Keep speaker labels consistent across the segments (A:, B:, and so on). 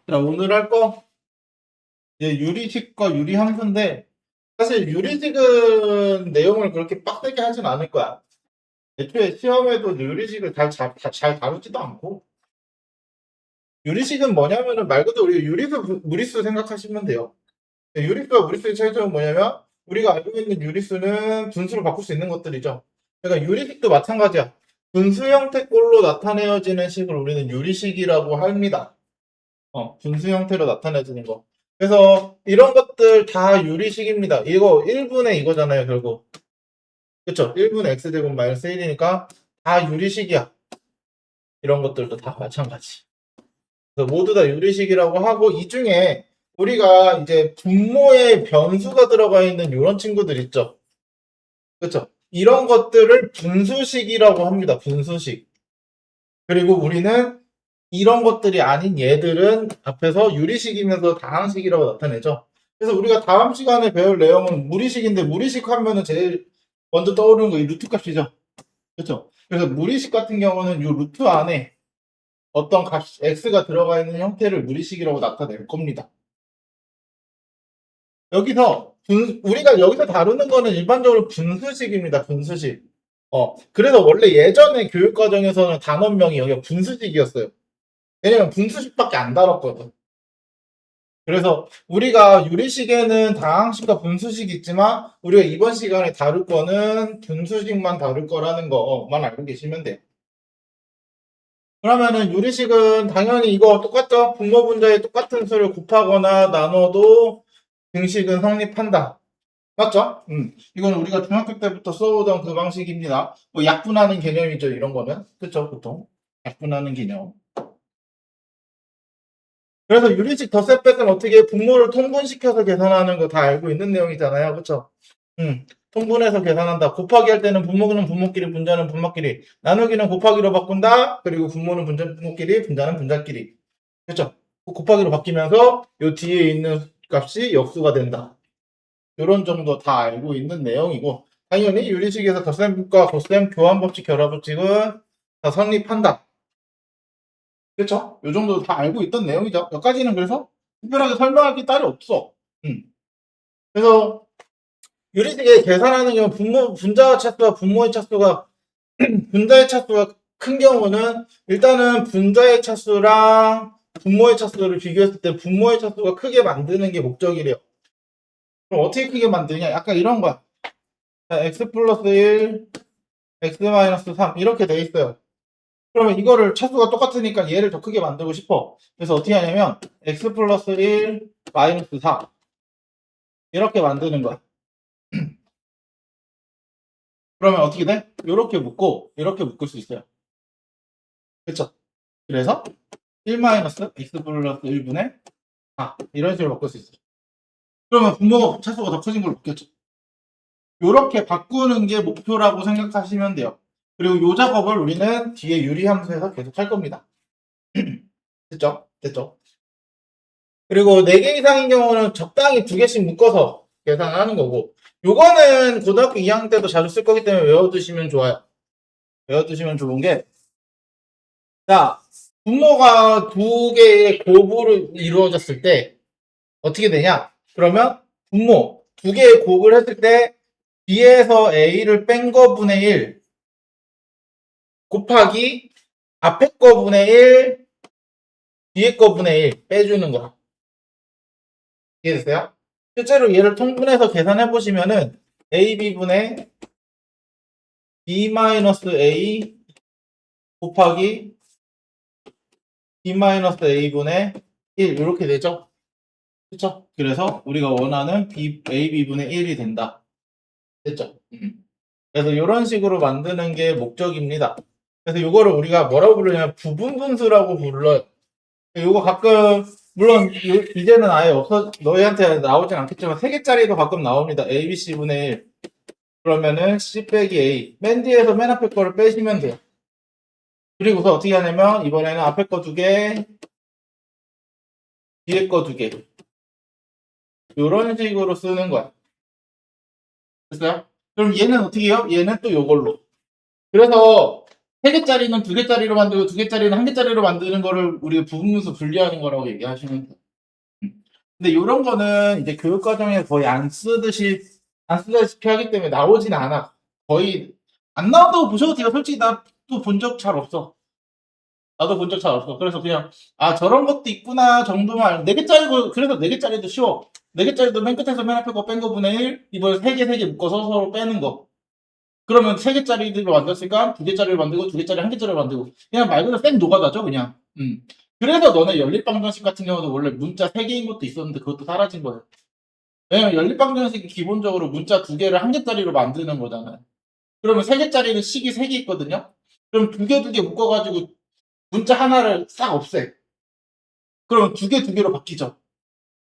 A: 자, 오늘 할 거, 이제 유리식과 유리함수인데, 사실 유리식은 내용을 그렇게 빡세게 하진 않을 거야. 애초에 시험에도 유리식을 잘 다루지도 않고, 유리식은 뭐냐면은 말 그대로 우리가 유리수, 무리수 생각하시면 돼요. 유리수와 무리수의 차이점은 뭐냐면, 우리가 알고 있는 유리수는 분수로 바꿀 수 있는 것들이죠. 그러니까 유리식도 마찬가지야. 분수 형태 꼴로 나타내어지는 식을 우리는 유리식이라고 합니다. 분수 형태로 나타내지는 거. 그래서 이런 것들 다 유리식입니다. 이거 1분의 이거잖아요, 결국. 그쵸? 1분의 x제곱 마이너스 1이니까 다 유리식이야. 이런 것들도 다 마찬가지. 그래서 모두 다 유리식이라고 하고, 이 중에 우리가 이제 분모에 변수가 들어가 있는 이런 친구들 있죠? 그쵸? 이런 것들을 분수식이라고 합니다. 분수식. 그리고 우리는 이런 것들이 아닌 얘들은 앞에서 유리식이면서 다항식이라고 나타내죠. 그래서 우리가 다음 시간에 배울 내용은 무리식인데, 무리식 하면은 제일 먼저 떠오르는 거 이 루트 값이죠. 그렇죠? 그래서 무리식 같은 경우는 이 루트 안에 어떤 값 x가 들어가 있는 형태를 무리식이라고 나타낼 겁니다. 여기서 우리가 여기서 다루는 거는 일반적으로 분수식입니다. 분수식. 그래서 원래 예전에 교육과정에서는 단원명이 여기가 분수식이었어요. 왜냐면 분수식밖에 안 다뤘거든. 그래서 우리가 유리식에는 다항식과 분수식이 있지만, 우리가 이번 시간에 다룰 거는 분수식만 다룰 거라는 거만 알고 계시면 돼요. 그러면은 유리식은 당연히 이거 똑같죠? 분모 분자에 똑같은 수를 곱하거나 나눠도 등식은 성립한다. 맞죠? 이건 우리가 중학교 때부터 써오던 그 방식입니다. 뭐 약분하는 개념이죠, 이런 거는. 그쵸, 보통. 약분하는 개념. 그래서 유리식 덧셈백은 어떻게 분모를 통분시켜서 계산하는 거 다 알고 있는 내용이잖아요. 그쵸? 통분해서 계산한다. 곱하기 할 때는 분모는 분모끼리, 분자는 분모끼리, 나누기는 곱하기로 바꾼다. 그리고 분모는 분모끼리, 분자는 분자끼리. 그쵸? 곱하기로 바뀌면서 요 뒤에 있는 값이 역수가 된다. 이런 정도 다 알고 있는 내용이고, 당연히 유리식에서 덧셈과 곱셈, 교환법칙, 결합법칙은 다 성립한다. 그렇죠? 요 정도 다 알고 있던 내용이죠. 여기까지는 그래서 특별하게 설명할 게 따로 없어. 음. 그래서 유리식에 계산하는 경우 분자의 차수와 분모의 차수가 분자의 차수가 큰 경우는 일단은 분자의 차수랑 분모의 차수를 비교했을 때 분모의 차수가 크게 만드는 게 목적이래요. 그럼 어떻게 크게 만드냐? 약간 이런 거야. 자, x 플러스 1, x 마이너스 3 이렇게 돼 있어요. 그러면 이거를 차수가 똑같으니까 얘를 더 크게 만들고 싶어. 그래서 어떻게 하냐면 x 플러스 1 마이너스 4 이렇게 만드는 거야. 그러면 어떻게 돼? 이렇게 묶고 이렇게 묶을 수 있어요. 그쵸? 그래서 1 마이너스 x 플러스 1분의 4 이런 식으로 바꿀 수 있어요. 그러면 분모가 차수가 더 커진 걸 바뀌었죠. 이렇게 바꾸는 게 목표라고 생각하시면 돼요. 그리고 이 작업을 우리는 뒤에 유리함수에서 계속 할 겁니다. 됐죠? 됐죠? 그리고 4개 이상인 경우는 적당히 2개씩 묶어서 계산하는 거고, 요거는 고등학교 2학년 때도 자주 쓸 거기 때문에 외워두시면 좋아요. 외워두시면 좋은 게, 자, 분모가 2개의 곱으로 이루어졌을 때 어떻게 되냐? 그러면 분모 2개의 곱을 했을 때 B에서 A를 뺀 거분의 1 곱하기 앞에 거분의 1, 뒤에 거분의 1 빼주는 거. 이해됐어요? 실제로 얘를 통분해서 계산해 보시면은 AB분의 B-A 곱하기 B-A분의 1 이렇게 되죠? 그쵸? 그래서 우리가 원하는 AB분의 1이 된다. 됐죠? 그래서 이런 식으로 만드는 게 목적입니다. 그래서 이거를 우리가 뭐라고 부르냐면 부분분수라고 불러요. 이거 가끔 물론 이제는 아예 없어 너희한테 나오진 않겠지만 3개짜리도 가끔 나옵니다. ABC분의 1 그러면은 C 빼기 A 맨 뒤에서 맨 앞에 거를 빼시면 돼요. 그리고서 어떻게 하냐면 이번에는 앞에 거 2개 뒤에 거 2개 이런 식으로 쓰는 거야. 됐어요? 그럼 얘는 어떻게 해요? 얘는 또 요걸로. 그래서 3개짜리는 2개짜리로 만들고 2개짜리는 1개짜리로 만드는 거를 우리가 부분수 분리하는 거라고 얘기하시면 돼요. 근데 이런 거는 이제 교육과정에 거의 안 쓰다시피 하기 때문에 나오진 않아. 거의 안 나온다고 보셔도 돼요. 솔직히 나도 본 적 잘 없어. 나도 본 적 잘 없어. 그래서 그냥 아 저런 것도 있구나 정도만 4개짜리고 그래서 4개짜리도 쉬워. 4개짜리도 맨 끝에서 맨 앞에 거 뺀 거분의 1 이번에 3개 묶어서 서로 빼는 거. 그러면 3개짜리로 만들었으니까 2개짜리를 만들고 2개짜리 1개짜리를 만들고 그냥 말 그대로 생 노가다죠 그냥. 그래서 너네 연립방정식 같은 경우도 원래 문자 3개인 것도 있었는데 그것도 사라진 거예요. 왜냐면 연립방정식이 기본적으로 문자 2개를 1개짜리로 만드는 거잖아요. 그러면 3개짜리는 식이 3개 있거든요. 그럼 2개 묶어가지고 문자 하나를 싹 없애. 그럼 2개로 바뀌죠.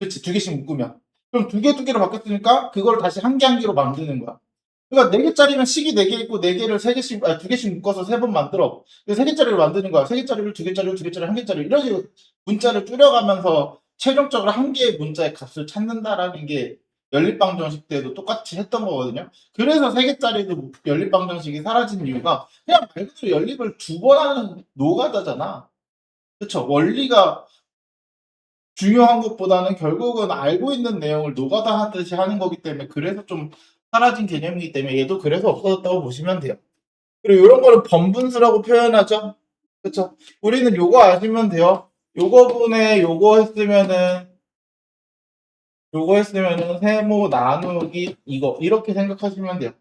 A: 그렇지, 2개씩 묶으면. 그럼 2개로 바뀌었으니까 그걸 다시 1개 만드는 거야. 그러니까 4개짜리면 식이 4개 있고 4개를 3개씩, 2개씩 묶어서 3번 만들어. 3개짜리를 만드는 거야. 3개짜리를 2개짜리를 2개짜리 1개짜리 이런 식으로 문자를 줄여가면서 최종적으로 1개의 문자의 값을 찾는다라는 게 연립방정식 때도 똑같이 했던 거거든요. 그래서 3개짜리도 연립방정식이 사라진 이유가 그냥 말 그대로 연립을 2번 하는 노가다잖아. 그쵸? 원리가 중요한 것보다는 결국은 알고 있는 내용을 노가다 하듯이 하는 거기 때문에 그래서 좀 사라진 개념이기 때문에 얘도 그래서 없어졌다고 보시면 돼요. 그리고 이런 거는 번분수라고 표현하죠. 그쵸? 우리는 요거 아시면 돼요. 요거 했으면은 세모 나누기 이거 이렇게 생각하시면 돼요.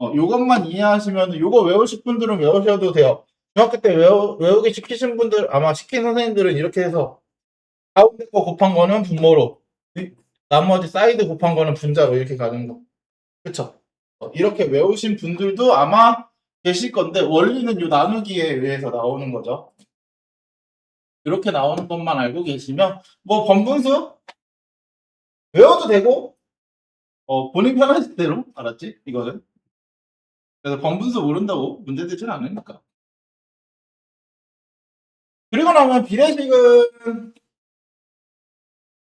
A: 요것만 이해하시면 요거 외우실 분들은 외우셔도 돼요. 중학교 때 외우기 시키신 분들 아마 시킨 선생님들은 이렇게 해서 가운데 거 곱한 거는 분모로 나머지 사이드 곱한 거는 분자로 이렇게 가는 거. 그쵸? 이렇게 외우신 분들도 아마 계실 건데 원리는 요 나누기에 의해서 나오는 거죠. 이렇게 나오는 것만 알고 계시면 뭐 번분수 외워도 되고 본인 편하실 대로 알았지? 이거는. 그래서 번분수 모른다고 문제되진 않으니까. 그리고 나면 비례식은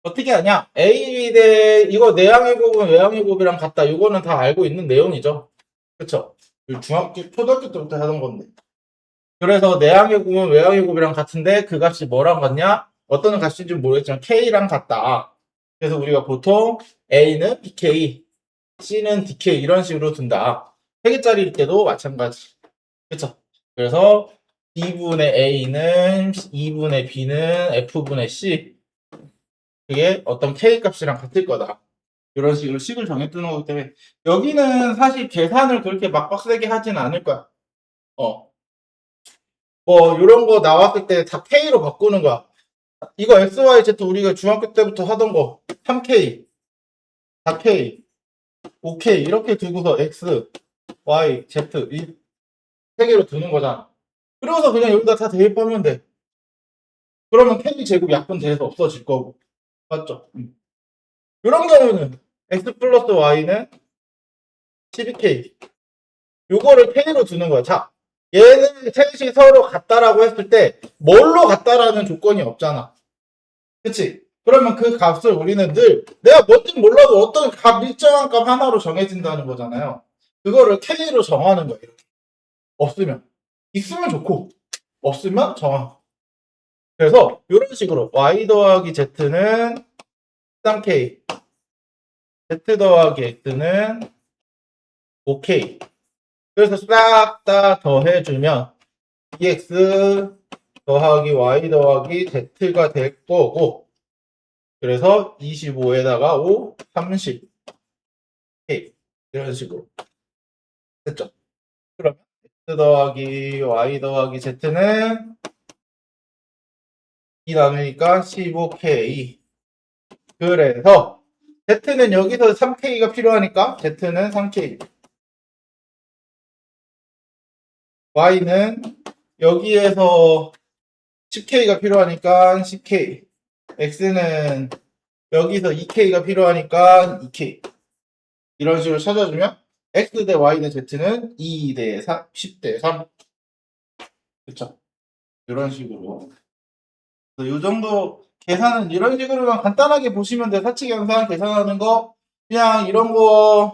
A: 어떻게 하냐? A 대 이거 내항의 곱은 외항의 곱이랑 같다. 이거는 다 알고 있는 내용이죠. 그쵸? 중학교, 초등학교 때부터 하던 건데. 그래서 내항의 곱은 외항의 곱이랑 같은데 그 값이 뭐랑 같냐? 어떤 값인지 모르겠지만 K랑 같다. 그래서 우리가 보통 A는 BK, C는 DK 이런 식으로 둔다. 3개짜리일 때도 마찬가지. 그쵸? 그래서 D분의 A는 2분의 B는 F분의 C 그게 어떤 K 값이랑 같을 거다. 이런 식으로 식을 정해두는 거기 때문에 여기는 사실 계산을 그렇게 막 빡세게 하진 않을 거야. 뭐 이런 거 나왔을 때 다 K로 바꾸는 거야. 이거 X, Y, Z 우리가 중학교 때부터 하던 거 3K, 4K, 5K 이렇게 두고서 X, Y, Z 이 세 개로 두는 거잖아. 그러고서 그냥 여기다 다 대입하면 돼. 그러면 K 제곱 약분 돼서 없어질 거고. 맞죠? 이런 경우는 X 플러스 Y는 12K. 요거를 K로 두는 거야. 자, 얘는 셋이 서로 같다라고 했을 때 뭘로 같다라는 조건이 없잖아. 그치? 그러면 그 값을 우리는 늘 내가 뭔지 몰라도 어떤 값 일정한 값 하나로 정해진다는 거잖아요. 그거를 K로 정하는 거예요. 없으면. 있으면 좋고 없으면 정하고. 그래서 이런 식으로 Y 더하기 Z는 3K Z 더하기 X는 5K 그래서 싹 다 더해주면 EX 더하기 Y 더하기 Z가 될 거고 그래서 25에다가 5, 30 K 이런 식으로 됐죠? 그러면 X 더하기 Y 더하기 Z는 2 나누니까 15K 그래서 Z는 여기서 3K가 필요하니까 Z는 3K Y는 여기에서 10K가 필요하니까 10K X는 여기서 2K가 필요하니까 2K 이런 식으로 찾아주면 X 대 Y 대 Z는 2 대 3, 10 대 3 그쵸? 이런 식으로 이 정도 계산은 이런 식으로만 간단하게 보시면 돼. 사칙 양상 계산하는 거 그냥 이런 거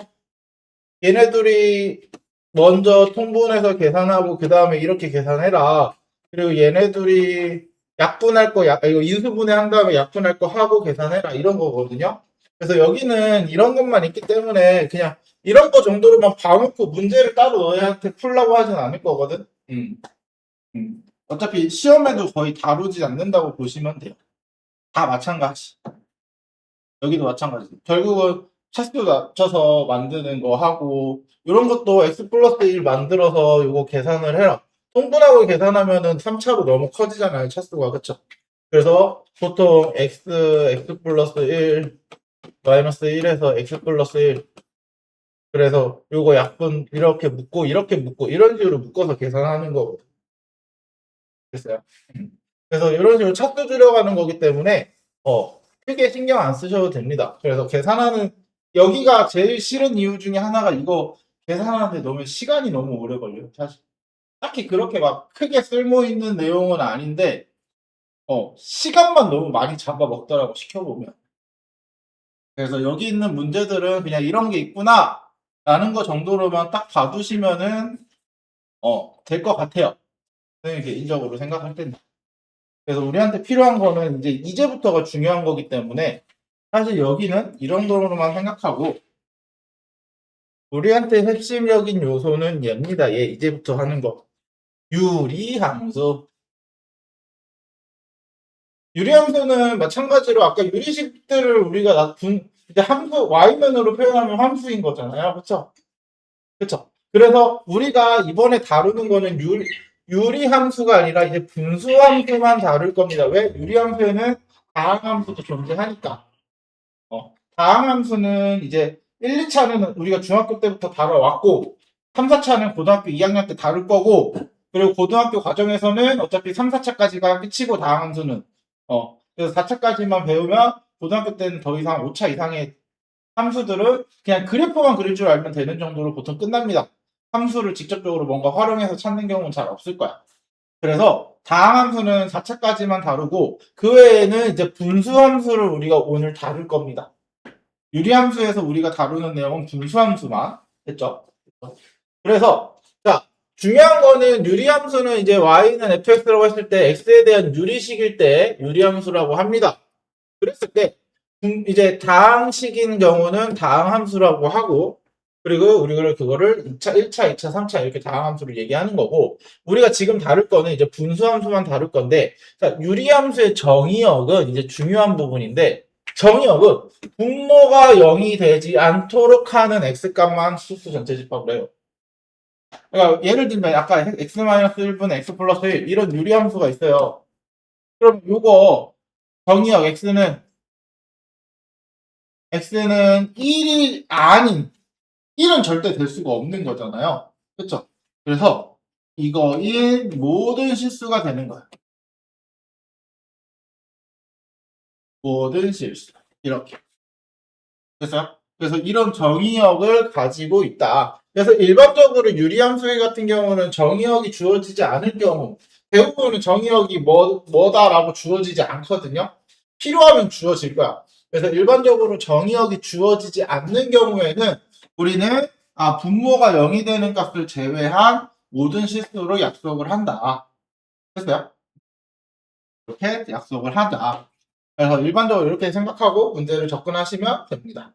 A: 얘네들이 먼저 통분해서 계산하고 그 다음에 이렇게 계산해라. 그리고 얘네들이 약분할 거, 이거 인수분해 한 다음에 약분할 거 하고 계산해라. 이런 거거든요. 그래서 여기는 이런 것만 있기 때문에 그냥 이런 거 정도로만 봐놓고 문제를 따로 너희한테 풀라고 하진 않을 거거든. 어차피 시험에도 거의 다루지 않는다고 보시면 돼요. 다 마찬가지. 여기도 마찬가지. 결국은 차수 낮춰서 만드는 거 하고 이런 것도 x 플러스 1 만들어서 이거 계산을 해라. 통분하고 계산하면은 3차로 너무 커지잖아요. 차수가. 그쵸? 그래서 보통 x 플러스 1 마이너스 1에서 x 플러스 1 그래서 요거 약분 이렇게 묶고 이렇게 묶고 이런 식으로 묶어서 계산하는 거거든요. 됐어요? 그래서 이런 식으로 차수 줄여가는 거기 때문에 크게 신경 안 쓰셔도 됩니다. 그래서 계산하는 여기가 제일 싫은 이유 중에 하나가 이거 계산하는데 너무 시간이 너무 오래 걸려요. 사실 딱히 그렇게 막 크게 쓸모 있는 내용은 아닌데 시간만 너무 많이 잡아먹더라고 시켜보면. 그래서 여기 있는 문제들은 그냥 이런 게 있구나 라는 거 정도로만 딱 봐두시면은 될 것 같아요. 선생님 개인적으로 생각할 때는. 그래서 우리한테 필요한 거는 이제 이제부터가 중요한 거기 때문에 사실 여기는 이 정도로만 생각하고 우리한테 핵심적인 요소는 얘입니다. 얘 이제부터 하는 거. 유리함수. 유리함수는 마찬가지로 아까 유리식들을 우리가 이제 함수 y면으로 표현하면 함수인 거잖아요. 그쵸? 그쵸? 그래서 우리가 이번에 다루는 거는 유리함수가 아니라 이제 분수함수만 다룰 겁니다. 왜? 유리함수에는 다항함수도 존재하니까. 다항함수는 이제 1, 2차는 우리가 중학교 때부터 다뤄왔고 3, 4차는 고등학교 2학년 때 다룰 거고 그리고 고등학교 과정에서는 어차피 3, 4차까지가 끝이고 다항함수는 그래서 4차까지만 배우면 고등학교 때는 더 이상 5차 이상의 함수들은 그냥 그래프만 그릴 줄 알면 되는 정도로 보통 끝납니다. 함수를 직접적으로 뭔가 활용해서 찾는 경우는 잘 없을 거야. 그래서 다항함수는 4차까지만 다루고 그 외에는 이제 분수함수를 우리가 오늘 다룰 겁니다. 유리함수에서 우리가 다루는 내용은 분수함수만 했죠. 그래서 자 중요한 거는 유리함수는 이제 y는 fx라고 했을 때 x에 대한 유리식일 때 유리함수라고 합니다. 그랬을 때 이제 다항식인 경우는 다항함수라고 하고 그리고 우리가 그거를 2차, 1차, 2차, 3차 이렇게 다항함수를 얘기하는 거고 우리가 지금 다룰 거는 이제 분수함수만 다룰 건데 자, 유리함수의 정의역은 이제 중요한 부분인데 정의역은 분모가 0이 되지 않도록 하는 x값만 수수 전체 집합을 해요. 그러니까 예를 들면 아까 x-1분의 x 플러스 1 이런 유리함수가 있어요. 그럼 요거 정의역 x는 1이 아닌 1은 절대 될 수가 없는 거잖아요. 그쵸? 그래서 이거인 모든 실수가 되는 거예요. 모든 실수. 이렇게. 그래서 이런 정의역을 가지고 있다. 그래서 일반적으로 유리함수 같은 경우는 정의역이 주어지지 않을 경우 대부분은 정의역이 뭐다라고 주어지지 않거든요. 필요하면 주어질 거야. 그래서 일반적으로 정의역이 주어지지 않는 경우에는 우리는 분모가 0이 되는 값을 제외한 모든 실수로 약속을 한다. 됐어요? 이렇게 약속을 하자. 그래서 일반적으로 이렇게 생각하고 문제를 접근하시면 됩니다.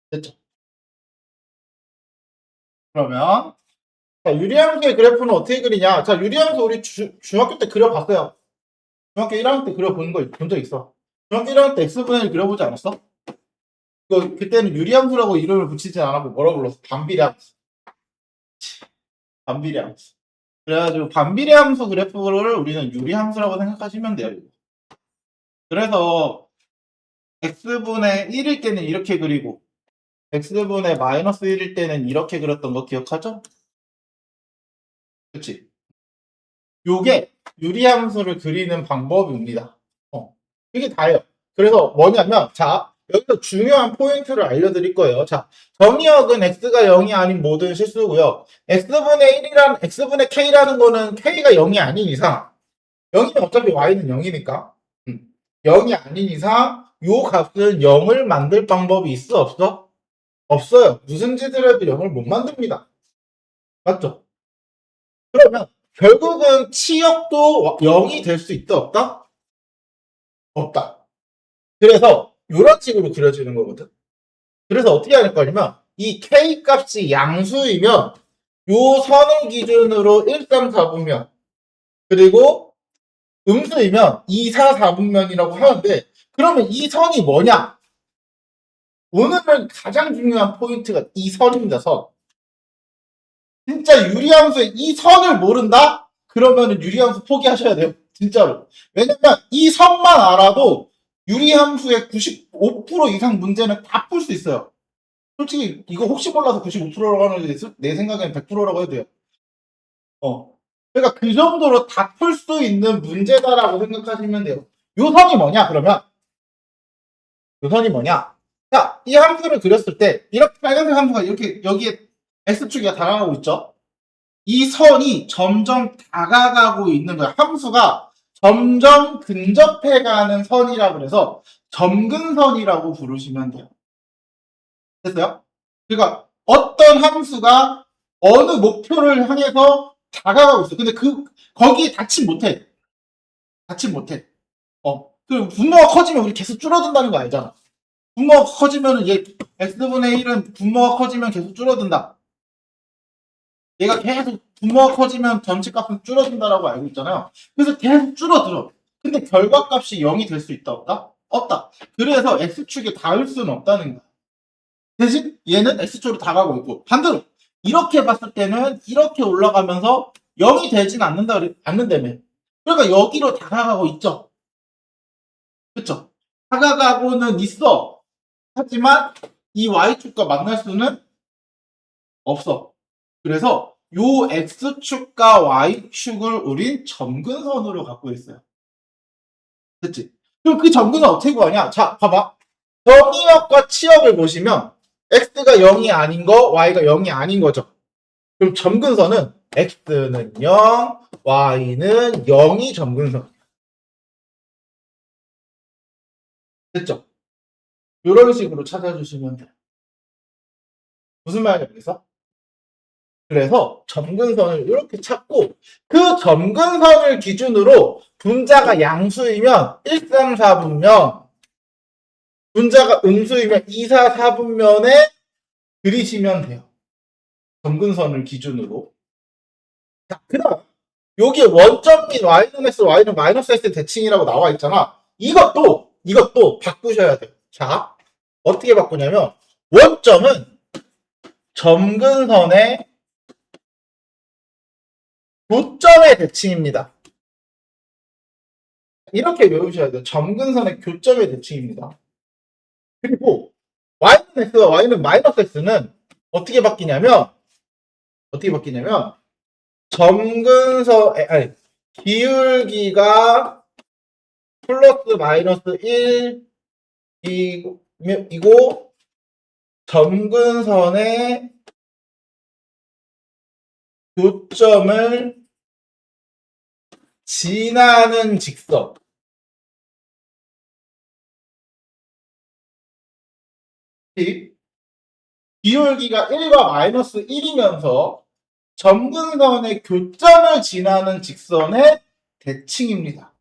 A: 됐죠? 그러면 자, 유리함수의 그래프는 어떻게 그리냐? 자, 유리함수 우리 중학교 때 그려봤어요. 중학교 1학년 때 그려본 거 본 적 있어. 중학교 1학년 때 x분의 1 그려보지 않았어? 그때는 유리함수라고 이름을 붙이지 않았고 뭐라고 불렀어? 반비례함수. 반비례함수. 그래가지고 반비례함수 그래프를 우리는 유리함수라고 생각하시면 돼요. 그래서 x분의 1일 때는 이렇게 그리고 x분의 마이너스 1일 때는 이렇게 그렸던 거 기억하죠? 그치? 요게 유리함수를 그리는 방법입니다. 이게 다예요. 그래서 뭐냐면 자 여기서 중요한 포인트를 알려드릴 거예요. 자 정의역은 x가 0이 아닌 모든 실수고요. x분의 k라는 거는 k가 0이 아닌 이상 0이면 어차피 y는 0이니까 0이 아닌 이상 요 값은 0을 만들 방법이 있어 없어? 없어요. 무슨 짓을 해도 0을 못 만듭니다. 맞죠? 그러면 결국은 치역도 0이 될 수 있다, 없다? 없다. 그래서 이런 식으로 그려지는 거거든. 그래서 어떻게 할 거냐면 이 k 값이 양수이면 요 선을 기준으로 1, 3, 4분면 그리고 음수이면 2, 4, 4분면이라고 하는데 그러면 이 선이 뭐냐? 오늘은 가장 중요한 포인트가 이 선입니다. 선. 진짜 유리함수의 이 선을 모른다? 그러면 유리함수 포기하셔야 돼요. 진짜로. 왜냐면 이 선만 알아도 유리함수의 95% 이상 문제는 다 풀 수 있어요. 솔직히 이거 혹시 몰라서 95%라고 하는데 내 생각에는 100%라고 해도 돼요. 그러니까 그 정도로 다 풀 수 있는 문제다라고 생각하시면 돼요. 요 선이 뭐냐 그러면 요 선이 뭐냐? 자, 이 함수를 그렸을 때 이렇게 빨간색 함수가 이렇게 여기에 x축이 다가가고 있죠. 이 선이 점점 다가가고 있는 거야. 함수가 점점 근접해가는 선이라 그래서 점근선이라고 부르시면 돼요. 됐어요? 그러니까 어떤 함수가 어느 목표를 향해서 다가가고 있어. 근데 거기에 닿진 못해. 닿진 못해. 그 분모가 커지면 우리 계속 줄어든다는 거 알잖아. 분모가 커지면 얘 x분의 1은 분모가 커지면 계속 줄어든다. 얘가 계속 분모가 커지면 전체 값은 줄어든다라고 알고 있잖아요. 그래서 계속 줄어들어. 근데 결과값이 0이 될 수 있다 없다? 없다. 그래서 x축에 닿을 수는 없다는 거야. 대신 얘는 x축으로 다가가고 있고 반대로 이렇게 봤을 때는 이렇게 올라가면서 0이 되진 않는다며. 그러니까 여기로 다가가고 있죠. 그쵸? 다가가고는 있어. 하지만 이 y축과 만날 수는 없어. 그래서 요 x축과 y축을 우린 점근선으로 갖고 있어요. 됐지? 그럼 그 점근은 어떻게 구하냐? 자, 봐봐. 정의역과 치역을 보시면 x가 0이 아닌 거, y가 0이 아닌 거죠. 그럼 점근선은 x는 0, y는 0이 점근선. 됐죠? 이런 식으로 찾아주시면 돼요. 무슨 말이냐, 여기서? 그래서 점근선을 이렇게 찾고 그 점근선을 기준으로 분자가 양수이면 1, 3, 4분면 분자가 음수이면 2, 4, 4분면에 그리시면 돼요. 점근선을 기준으로. 자, 그 다음 여기에 원점 및 y는 x, y는 마이너스 x 대칭이라고 나와 있잖아. 이것도 바꾸셔야 돼요. 자, 어떻게 바꾸냐면 원점은 점근선의 교점의 대칭입니다. 이렇게 외우셔야 돼요. 점근선의 교점의 대칭입니다. 그리고 y는 x와 y는 마이너스 x는 어떻게 바뀌냐면 점근선 아니 기울기가 플러스 마이너스 1이고 점근선의 교점을 지나는 직선 기울기가 1과 마이너스 1이면서 점근선의 교점을 지나는 직선의 대칭입니다.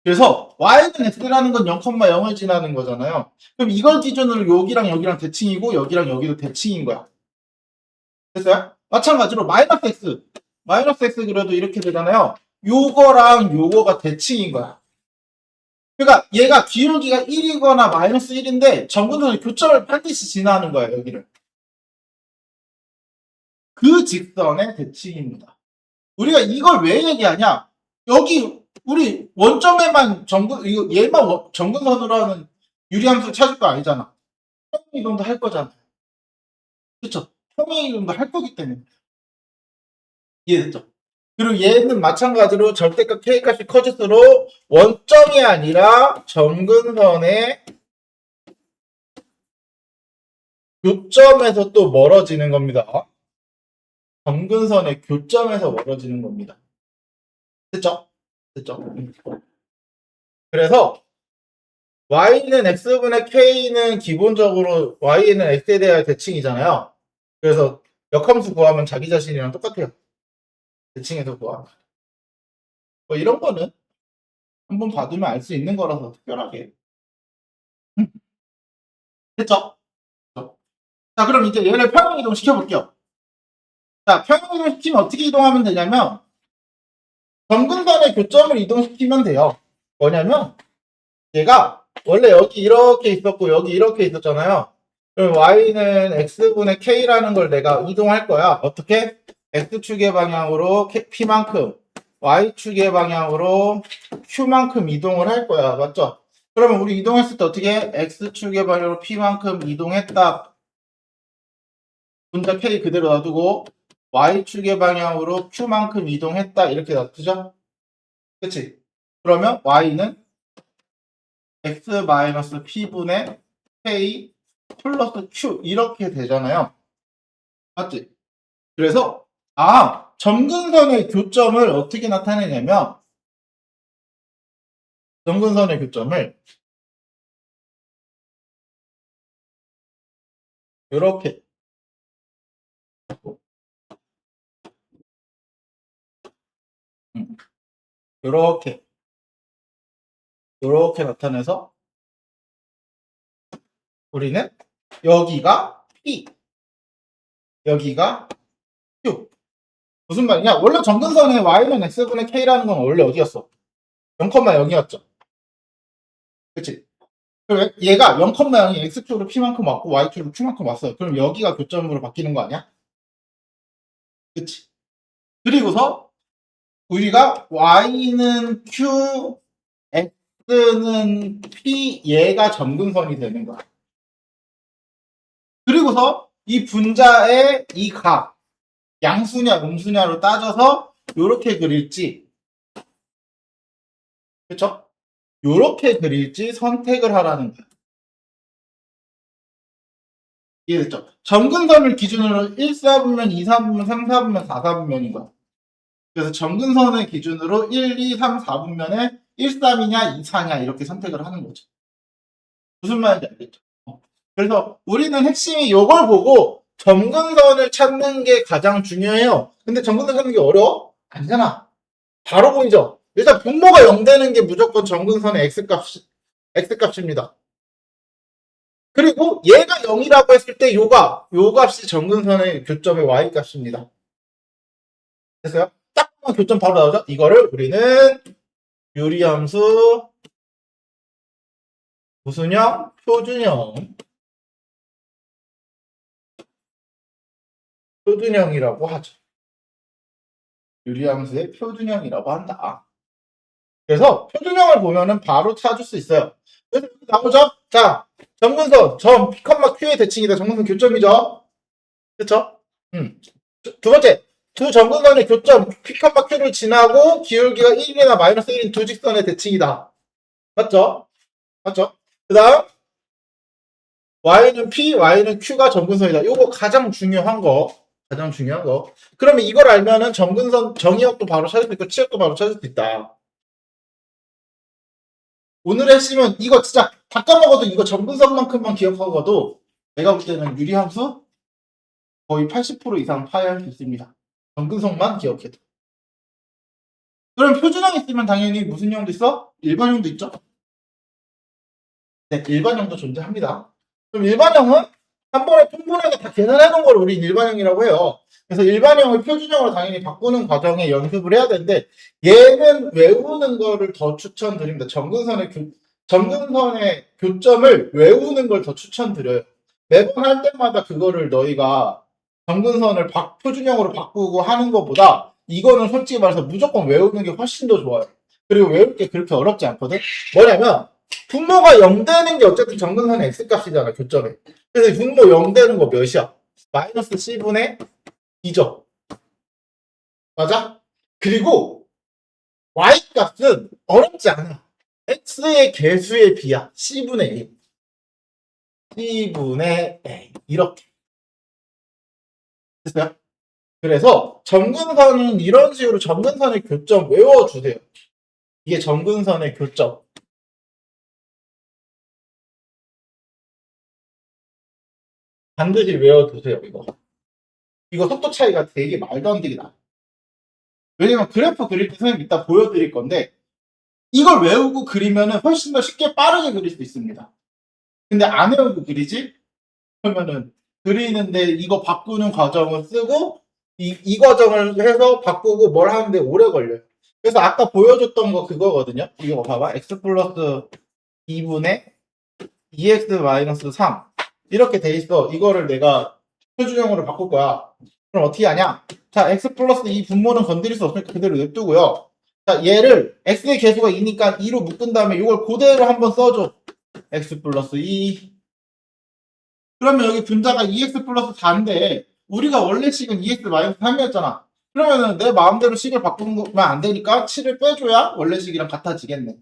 A: 그래서 y는 x라는 건 0,0을 지나는 거잖아요. 그럼 이걸 기준으로 여기랑 여기랑 대칭이고 여기랑 여기도 대칭인 거야. 됐어요? 마찬가지로 마이너스 x 그려도 이렇게 되잖아요. 요거랑 요거가 대칭인 거야. 그러니까 얘가 기울기가 1이거나 마이너스 1인데 점근선의 교점을 반드시 지나는 거야, 여기를. 그 직선의 대칭입니다. 우리가 이걸 왜 얘기하냐? 여기 우리 원점에만 얘만 점근선으로 하는 유리함수 찾을 거 아니잖아. 평행이동도 할 거잖아. 그쵸? 평행이동도 할 거기 때문에. 이해됐죠? 그리고 얘는 마찬가지로 절대값 k값이 커질수록 원점이 아니라 점근선의 교점에서 또 멀어지는 겁니다. 점근선의 교점에서 멀어지는 겁니다. 됐죠? 됐죠? 그래서 y는 x분의 k는 기본적으로 y는 x에 대한 대칭이잖아요. 그래서 역함수 구하면 자기 자신이랑 똑같아요. 대칭해서 구하면. 뭐 이런 거는 한번 봐두면 알 수 있는 거라서 특별하게. 됐죠? 자, 그럼 이제 얘를 평행 이동 시켜볼게요. 자, 평행 이동 시키면 어떻게 이동하면 되냐면, 점근선의 교점을 이동시키면 돼요. 뭐냐면, 얘가 원래 여기 이렇게 있었고, 여기 이렇게 있었잖아요. 그럼 y는 x분의 k라는 걸 내가 이동할 거야. 어떻게? x축의 방향으로 p만큼, y축의 방향으로 q만큼 이동을 할 거야. 맞죠? 그러면 우리 이동했을 때 어떻게 해? x축의 방향으로 p만큼 이동했다. 분자 k 그대로 놔두고 y축의 방향으로 q만큼 이동했다. 이렇게 놔두죠? 그치? 그러면 y는 x-p분의 k 플러스 q 이렇게 되잖아요. 맞지? 그래서 점근선의 교점을 어떻게 나타내냐면 점근선의 교점을 이렇게 이렇게 이렇게 나타내서 우리는 여기가 p 여기가 q 무슨 말이냐? 원래 점근선의 y는 x분의 k라는 건 원래 어디였어? 0,0이었죠. 그치? 그럼 얘가 0,0이 x축으로 p만큼 왔고 y축으로 q만큼 왔어요. 그럼 여기가 교점으로 바뀌는 거 아니야? 그치? 그리고서 우리가 y는 q, x는 p, 얘가 점근선이 되는 거야. 그리고서 이 분자의 이 각, 양수냐 음수냐로 따져서 이렇게 그릴지, 그쵸? 이렇게 그릴지 선택을 하라는 거야. 이해됐죠? 점근선을 기준으로 1, 4분면, 2, 4분면, 3, 4분면, 4, 4분면인 거야. 그래서 점근선을 기준으로 1, 2, 3, 4분면에 1, 3이냐, 2, 4냐 이렇게 선택을 하는 거죠. 무슨 말인지 알겠죠? 그래서 우리는 핵심이 이걸 보고 점근선을 찾는 게 가장 중요해요. 근데 점근선 찾는 게 어려워? 아니잖아. 바로 보이죠? 일단 분모가 0 되는 게 무조건 점근선의 x값입니다. 그리고 얘가 0이라고 했을 때 요 값이 점근선의 교점의 y값입니다. 됐어요? 딱 보면 교점 바로 나오죠? 이거를 우리는 유리함수 무슨형? 표준형이라고 하죠. 유리함수의 표준형이라고 한다. 그래서 표준형을 보면은 바로 찾을 수 있어요. 그래서 여기 나오죠? 자, 점근선, 점, P, Q의 대칭이다. 점근선 교점이죠? 그쵸? 두 번째, 두 점근선의 교점, P, Q를 지나고 기울기가 1이나 마이너스 1인 두 직선의 대칭이다. 맞죠? 맞죠? 그 다음, Y는 P, Y는 Q가 점근선이다. 요거 가장 중요한 거. 가장 중요한 거. 그러면 이걸 알면은 점근선, 정의역도 바로 찾을 수 있고, 치역도 바로 찾을 수 있다. 오늘의 핵심은 이거 진짜 다 까먹어도 이거 점근선만큼만 기억하고도 내가 볼 때는 유리함수 거의 80% 이상 파악할 수 있습니다. 점근선만 기억해도. 그럼 표준형 있으면 당연히 무슨 형도 있어? 일반형도 있죠? 네, 일반형도 존재합니다. 그럼 일반형은 한 번에 통분해서 다 계산해 놓은 걸 우리 일반형이라고 해요. 그래서 일반형을 표준형으로 당연히 바꾸는 과정에 연습을 해야 되는데 얘는 외우는 거를 더 추천드립니다. 점근선의 교점을 외우는 걸 더 추천드려요. 매번 할 때마다 그거를 너희가 점근선을 표준형으로 바꾸고 하는 것보다 이거는 솔직히 말해서 무조건 외우는 게 훨씬 더 좋아요. 그리고 외울 게 그렇게 어렵지 않거든. 뭐냐면 분모가 0 되는 게 어쨌든 점근선의 x값이잖아, 교점에. 그래서 분모 0 되는 거 몇이야? 마이너스 c분의 2죠. 맞아? 그리고 y값은 어렵지 않아. x의 개수의 비야. c분의 a. c분의 a. 이렇게. 됐어요? 그래서 점근선은 이런 식으로 점근선의 교점 외워주세요. 이게 점근선의 교점. 반드시 외워두세요, 이거. 이거 속도 차이가 되게 말도 안 되게 나. 왜냐면 그래프 그릴 때 선생님 이따 보여드릴 건데 이걸 외우고 그리면은 훨씬 더 쉽게 빠르게 그릴 수 있습니다. 근데 안 외우고 그리지? 그러면은 그리는데 이거 바꾸는 과정을 쓰고 이 과정을 해서 바꾸고 뭘 하는데 오래 걸려요. 그래서 아까 보여줬던 거 그거거든요. 이거 봐봐. x 플러스 2분의 2x 마이너스 3 이렇게 돼 있어. 이거를 내가 표준형으로 바꿀 거야. 그럼 어떻게 하냐? 자, x 플러스 2 분모는 건드릴 수 없으니까 그대로 냅두고요. 자, 얘를 x의 개수가 2니까 2로 묶은 다음에 이걸 그대로 한번 써줘. x 플러스 2. 그러면 여기 분자가 2x 플러스 4인데 우리가 원래 식은 2x 마이너스 3이었잖아. 그러면은 내 마음대로 식을 바꾸면 안 되니까 7을 빼줘야 원래 식이랑 같아지겠네.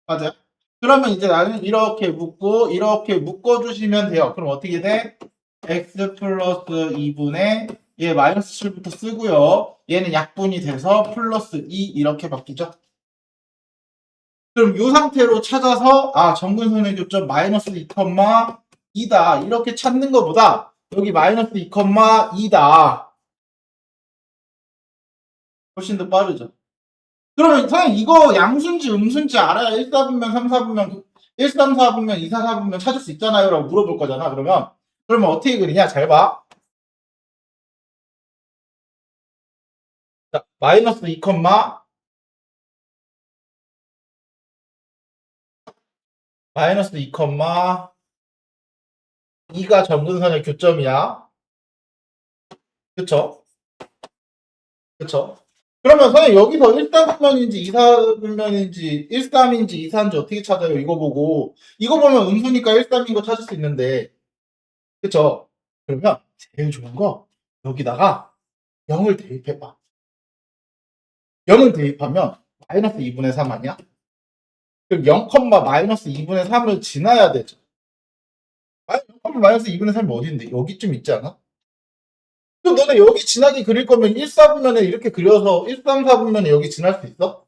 A: 맞아요? 그러면 이제 나는 이렇게 묶고 이렇게 묶어주시면 돼요. 그럼 어떻게 돼? x 플러스 2분의 얘 마이너스 7부터 쓰고요. 얘는 약분이 돼서 플러스 2 이렇게 바뀌죠. 그럼 이 상태로 찾아서 정근선의 교점 마이너스 2,2다 이렇게 찾는 것보다 여기 마이너스 2,2다 훨씬 더 빠르죠. 그러면 선생님 이거 양수인지 음수인지 알아야 1, 4분면 3, 4분면 1, 3, 4분면 2, 4, 4분면 찾을 수 있잖아요 라고 물어볼 거잖아. 그러면 어떻게 그리냐? 잘 봐. 자, 마이너스 2, 마이너스 2, 2가 점근선의 교점이야. 그쵸? 그쵸? 그러면 선생님 여기서 1사분면인지 2사분면인지 1,3인지 2,4인지 어떻게 찾아요? 이거 보고 이거 보면 음수니까 1,3인 거 찾을 수 있는데 그쵸? 그러면 제일 좋은 거 여기다가 0을 대입해봐. 0을 대입하면 마이너스 2분의 3 아니야? 그럼 0, 마이너스 2분의 3을 지나야 되죠. 0, 마이너스 2분의 3이 어디인데? 여기쯤 있지 않아? 그럼 너네 여기 지나게 그릴 거면 1, 4분면에 이렇게 그려서 1, 3, 4분면에 여기 지날 수 있어?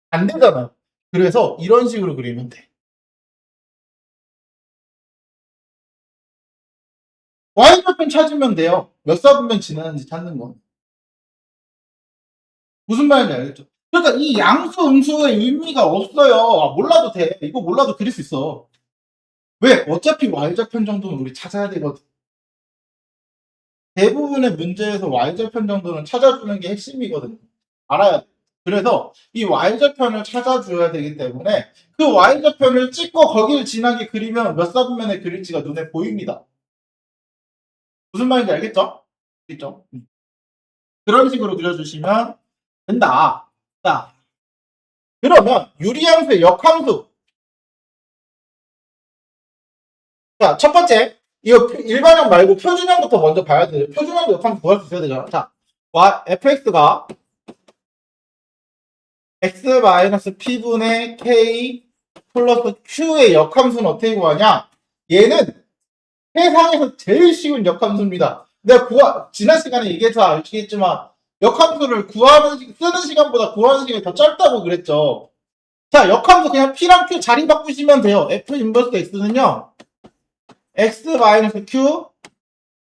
A: 안 되잖아요. 그래서 이런 식으로 그리면 돼. y좌편 찾으면 돼요. 몇 사분면 지나는지 찾는 거. 무슨 말인지 알겠죠? 그러니까 이 양수, 음수의 의미가 없어요. 몰라도 돼. 이거 몰라도 그릴 수 있어. 왜? 어차피 y좌편 정도는 우리 찾아야 되거든. 대부분의 문제에서 y좌편 정도는 찾아주는 게 핵심이거든요. 알아야 돼. 그래서 이 y좌편을 찾아줘야 되기 때문에 그 y좌편을 찍고 거기를 지나게 그리면 몇 사분면에 그릴지가 눈에 보입니다. 무슨 말인지 알겠죠? 알겠죠? 그런 식으로 그려주시면 된다. 자, 그러면 유리함수의 역함수. 자, 첫 번째. 이거 일반형 말고 표준형부터 먼저 봐야 돼요. 표준형도 역함수 구할 수 있어야 되잖아. 자, fx가 x-p분의 k 플러스 q의 역함수는 어떻게 구하냐? 얘는 세상에서 제일 쉬운 역함수입니다. 내가 지난 시간에 얘기해서 아시겠지만 역함수를 쓰는 시간보다 구하는 시간이 더 짧다고 그랬죠. 자, 역함수 그냥 P랑 Q 자리 바꾸시면 돼요. F 인버스 X는요. X-Q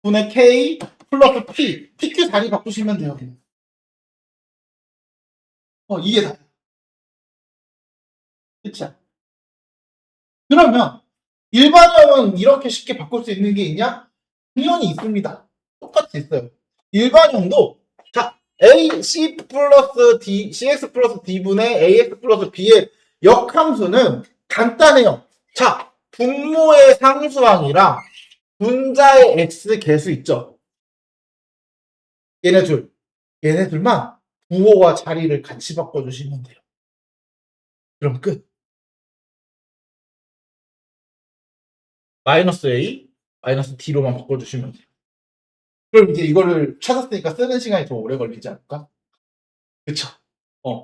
A: 분의 K 플러스 P. PQ 자리 바꾸시면 돼요. 이게 다. 그쵸? 그러면 일반형은 이렇게 쉽게 바꿀 수 있는 게 있냐? 당연히 있습니다. 똑같이 있어요. 일반형도 자 A, C 플러스 D, CX 플러스 D분의 AX 플러스 B의 역함수는 간단해요. 자, 분모의 상수항이랑 분자의 X 개수 있죠? 얘네 둘만 부호와 자리를 같이 바꿔주시면 돼요. 그럼 끝. 마이너스 A, 마이너스 D로만 바꿔주시면 돼요. 그럼 이제 이거를 찾았으니까 쓰는 시간이 더 오래 걸리지 않을까? 그쵸?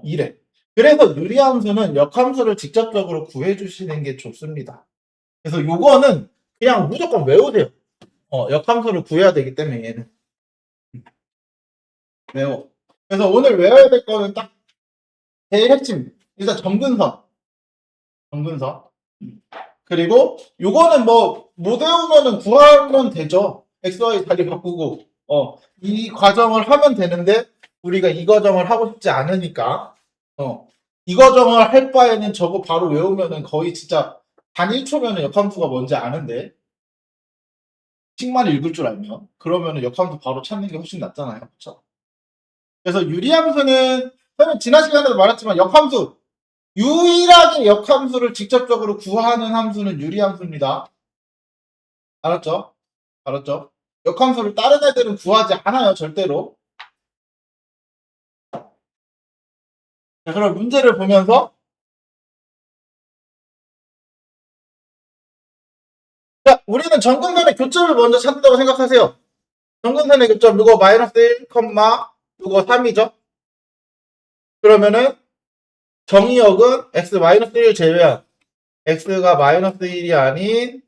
A: 이래. 그래서 유리함수는 역함수를 직접적으로 구해주시는 게 좋습니다. 그래서 요거는 그냥 무조건 외우세요. 역함수를 구해야 되기 때문에 얘는. 외워. 그래서 오늘 외워야 될 거는 딱 제일 핵심. 일단 점근선. 그리고 요거는 못 외우면은 구하면 되죠. XY 자리 바꾸고. 이 과정을 하면 되는데 우리가 이 과정을 하고 싶지 않으니까 이 과정을 할 바에는 저거 바로 외우면은 거의 진짜 단 1초면은 역함수가 뭔지 아는데 식만 읽을 줄 알면 그러면은 역함수 바로 찾는 게 훨씬 낫잖아요. 그렇죠? 그래서 유리함수는 저는 지난 시간에도 말했지만 역함수 유일하게 역함수를 직접적으로 구하는 함수는 유리함수입니다. 알았죠? 알았죠? 역함수를 다른 애들은 구하지 않아요. 절대로. 자, 그럼 문제를 보면서 자, 우리는 정근선의 교점을 먼저 찾는다고 생각하세요. 정근선의 교점 이거 마이너스 1, 이거 3이죠. 그러면은 정의역은 x 마이너스 1을 제외한 x가 마이너스 1이 아닌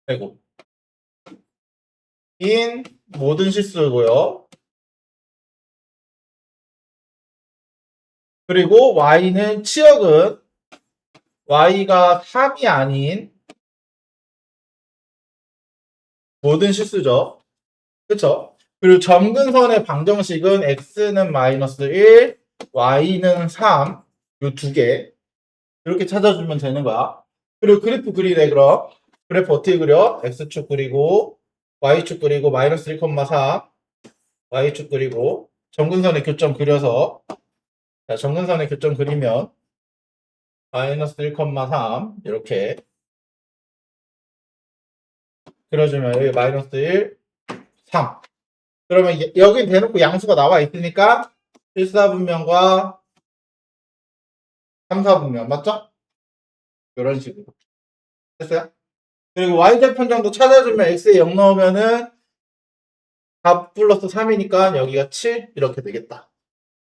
A: 제곱 인 모든 실수고요. 그리고 y는 치역은 y가 3이 아닌 모든 실수죠. 그쵸? 그리고 점근선의 방정식은 x는 마이너스 1, y는 3, 요 두 개. 이렇게 찾아주면 되는 거야. 그리고 그래프 그리래, 그럼. 그래프 어떻게 그려? x축 그리고, y축 그리고, 마이너스 1,3, y축 그리고, 점근선의 교점 그려서, 자, 점근선의 교점 그리면, 마이너스 1,3, 이렇게 그려주면, 여기 마이너스 1, 3. 그러면 여기 대놓고 양수가 나와 있으니까, 1사분면과 3사분면, 맞죠? 이런 식으로. 됐어요? 그리고 y절편정도 찾아주면 x에 0 넣으면은 4 플러스 3이니까 여기가 7 이렇게 되겠다.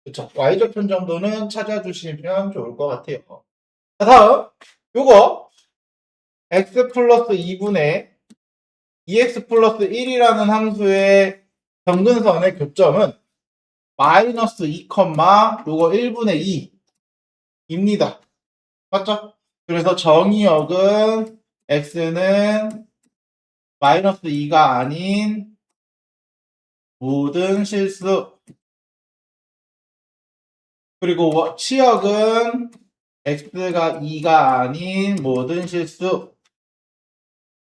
A: 그쵸? y절편정도는 찾아주시면 좋을 것 같아요. 자, 다음 요거 x 플러스 2분의 2x 플러스 1이라는 함수의 점근선의 교점은 마이너스 2, 요거 1분의 2입니다. 맞죠? 그래서 정의역은 x는 마이너스 2가 아닌 모든 실수 그리고 치역은 x가 2가 아닌 모든 실수